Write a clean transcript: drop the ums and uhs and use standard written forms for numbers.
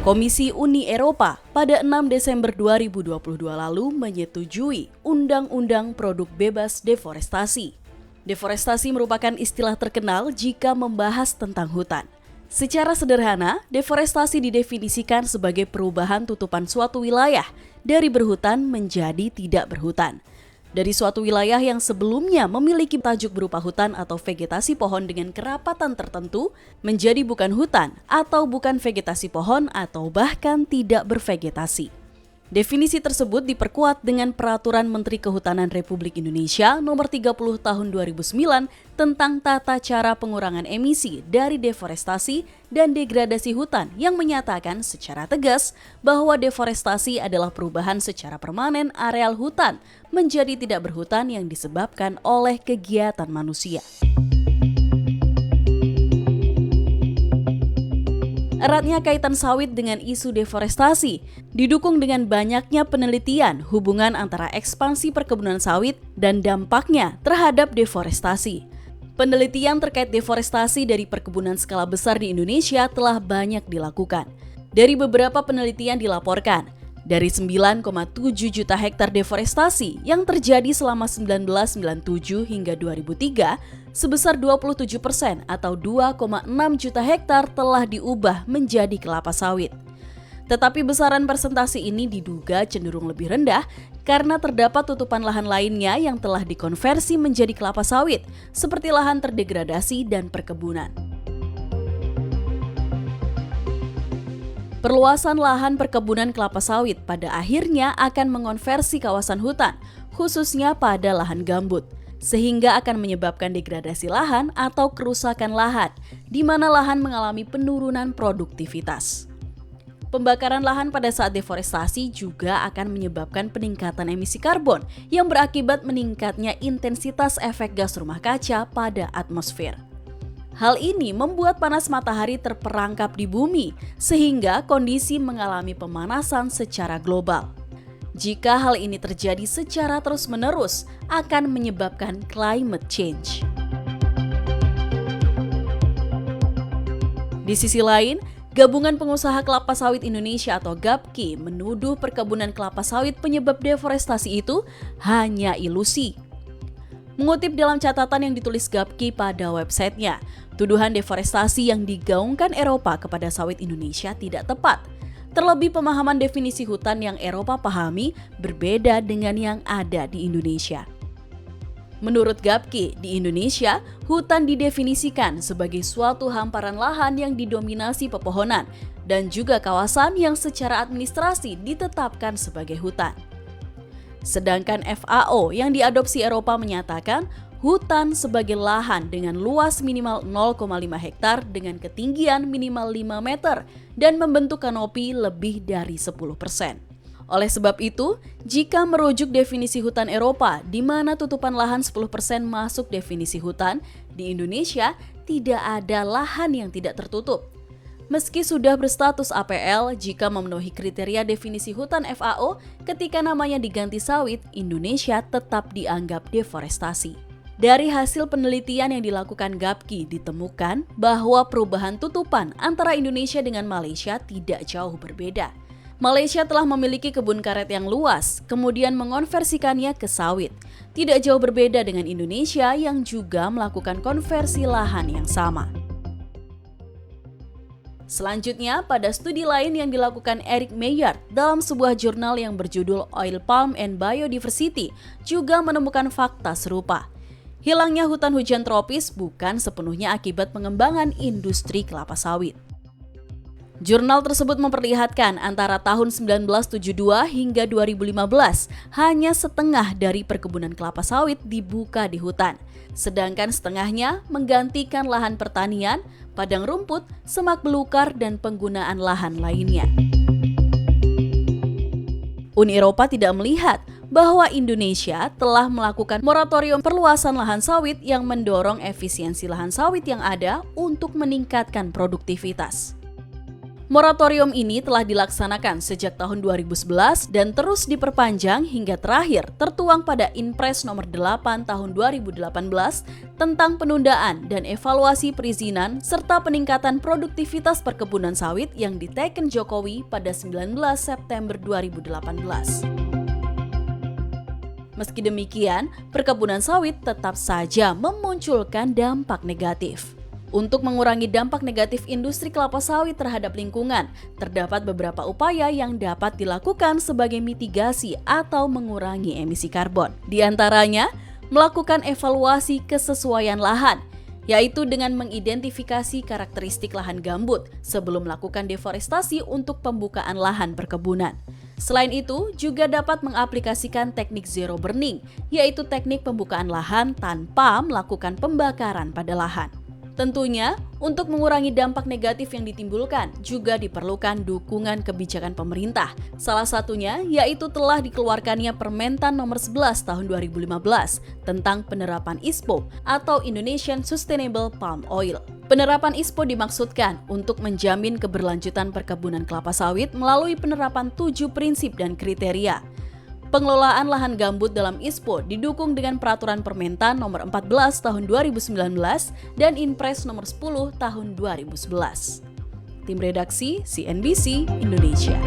Komisi Uni Eropa pada 6 Desember 2022 lalu menyetujui Undang-Undang Produk Bebas Deforestasi. Deforestasi merupakan istilah terkenal jika membahas tentang hutan. Secara sederhana, deforestasi didefinisikan sebagai perubahan tutupan suatu wilayah dari berhutan menjadi tidak berhutan. Dari suatu wilayah yang sebelumnya memiliki tajuk berupa hutan atau vegetasi pohon dengan kerapatan tertentu, menjadi bukan hutan atau bukan vegetasi pohon atau bahkan tidak bervegetasi. Definisi tersebut diperkuat dengan Peraturan Menteri Kehutanan Republik Indonesia Nomor 30 Tahun 2009 tentang tata cara pengurangan emisi dari deforestasi dan degradasi hutan yang menyatakan secara tegas bahwa deforestasi adalah perubahan secara permanen areal hutan menjadi tidak berhutan yang disebabkan oleh kegiatan manusia. Eratnya kaitan sawit dengan isu deforestasi didukung dengan banyaknya penelitian hubungan antara ekspansi perkebunan sawit dan dampaknya terhadap deforestasi. Penelitian terkait deforestasi dari perkebunan skala besar di Indonesia telah banyak dilakukan. Dari beberapa penelitian dilaporkan, dari 9,7 juta hektar deforestasi yang terjadi selama 1997 hingga 2003, sebesar 27% atau 2,6 juta hektar telah diubah menjadi kelapa sawit. Tetapi besaran persentase ini diduga cenderung lebih rendah karena terdapat tutupan lahan lainnya yang telah dikonversi menjadi kelapa sawit, seperti lahan terdegradasi dan perkebunan. Perluasan lahan perkebunan kelapa sawit pada akhirnya akan mengonversi kawasan hutan, khususnya pada lahan gambut, sehingga akan menyebabkan degradasi lahan atau kerusakan lahan, di mana lahan mengalami penurunan produktivitas. Pembakaran lahan pada saat deforestasi juga akan menyebabkan peningkatan emisi karbon yang berakibat meningkatnya intensitas efek gas rumah kaca pada atmosfer. Hal ini membuat panas matahari terperangkap di bumi, sehingga kondisi mengalami pemanasan secara global. Jika hal ini terjadi secara terus-menerus, akan menyebabkan climate change. Di sisi lain, Gabungan Pengusaha Kelapa Sawit Indonesia atau GAPKI menuduh perkebunan kelapa sawit penyebab deforestasi itu hanya ilusi. Mengutip dalam catatan yang ditulis GAPKI pada websitenya, tuduhan deforestasi yang digaungkan Eropa kepada sawit Indonesia tidak tepat. Terlebih pemahaman definisi hutan yang Eropa pahami berbeda dengan yang ada di Indonesia. Menurut GAPKI, di Indonesia, hutan didefinisikan sebagai suatu hamparan lahan yang didominasi pepohonan dan juga kawasan yang secara administrasi ditetapkan sebagai hutan. Sedangkan FAO yang diadopsi Eropa menyatakan hutan sebagai lahan dengan luas minimal 0,5 hektar dengan ketinggian minimal 5 meter dan membentuk kanopi lebih dari 10%. Oleh sebab itu, jika merujuk definisi hutan Eropa di mana tutupan lahan 10% masuk definisi hutan, di Indonesia tidak ada lahan yang tidak tertutup. Meski sudah berstatus APL, jika memenuhi kriteria definisi hutan FAO, ketika namanya diganti sawit, Indonesia tetap dianggap deforestasi. Dari hasil penelitian yang dilakukan GAPKI ditemukan bahwa perubahan tutupan antara Indonesia dengan Malaysia tidak jauh berbeda. Malaysia telah memiliki kebun karet yang luas, kemudian mengonversikannya ke sawit. Tidak jauh berbeda dengan Indonesia yang juga melakukan konversi lahan yang sama. Selanjutnya, pada studi lain yang dilakukan Eric Mayer dalam sebuah jurnal yang berjudul Oil Palm and Biodiversity juga menemukan fakta serupa. Hilangnya hutan hujan tropis bukan sepenuhnya akibat pengembangan industri kelapa sawit. Jurnal tersebut memperlihatkan antara tahun 1972 hingga 2015 hanya setengah dari perkebunan kelapa sawit dibuka di hutan, sedangkan setengahnya menggantikan lahan pertanian, padang rumput, semak belukar, dan penggunaan lahan lainnya. Uni Eropa tidak melihat bahwa Indonesia telah melakukan moratorium perluasan lahan sawit yang mendorong efisiensi lahan sawit yang ada untuk meningkatkan produktivitas. Moratorium ini telah dilaksanakan sejak tahun 2011 dan terus diperpanjang hingga terakhir tertuang pada Inpres nomor 8 tahun 2018 tentang penundaan dan evaluasi perizinan serta peningkatan produktivitas perkebunan sawit yang diteken Jokowi pada 19 September 2018. Meski demikian, perkebunan sawit tetap saja memunculkan dampak negatif. Untuk mengurangi dampak negatif industri kelapa sawit terhadap lingkungan, terdapat beberapa upaya yang dapat dilakukan sebagai mitigasi atau mengurangi emisi karbon. Di antaranya, melakukan evaluasi kesesuaian lahan, yaitu dengan mengidentifikasi karakteristik lahan gambut sebelum melakukan deforestasi untuk pembukaan lahan perkebunan. Selain itu, juga dapat mengaplikasikan teknik zero burning, yaitu teknik pembukaan lahan tanpa melakukan pembakaran pada lahan. Tentunya, untuk mengurangi dampak negatif yang ditimbulkan, juga diperlukan dukungan kebijakan pemerintah. Salah satunya yaitu telah dikeluarkannya Permentan nomor 11 tahun 2015 tentang penerapan ISPO atau Indonesian Sustainable Palm Oil. Penerapan ISPO dimaksudkan untuk menjamin keberlanjutan perkebunan kelapa sawit melalui penerapan 7 prinsip dan kriteria. Pengelolaan lahan gambut dalam ISPO didukung dengan Peraturan Permentan nomor 14 tahun 2019 dan Inpres nomor 10 tahun 2011. Tim redaksi CNBC Indonesia.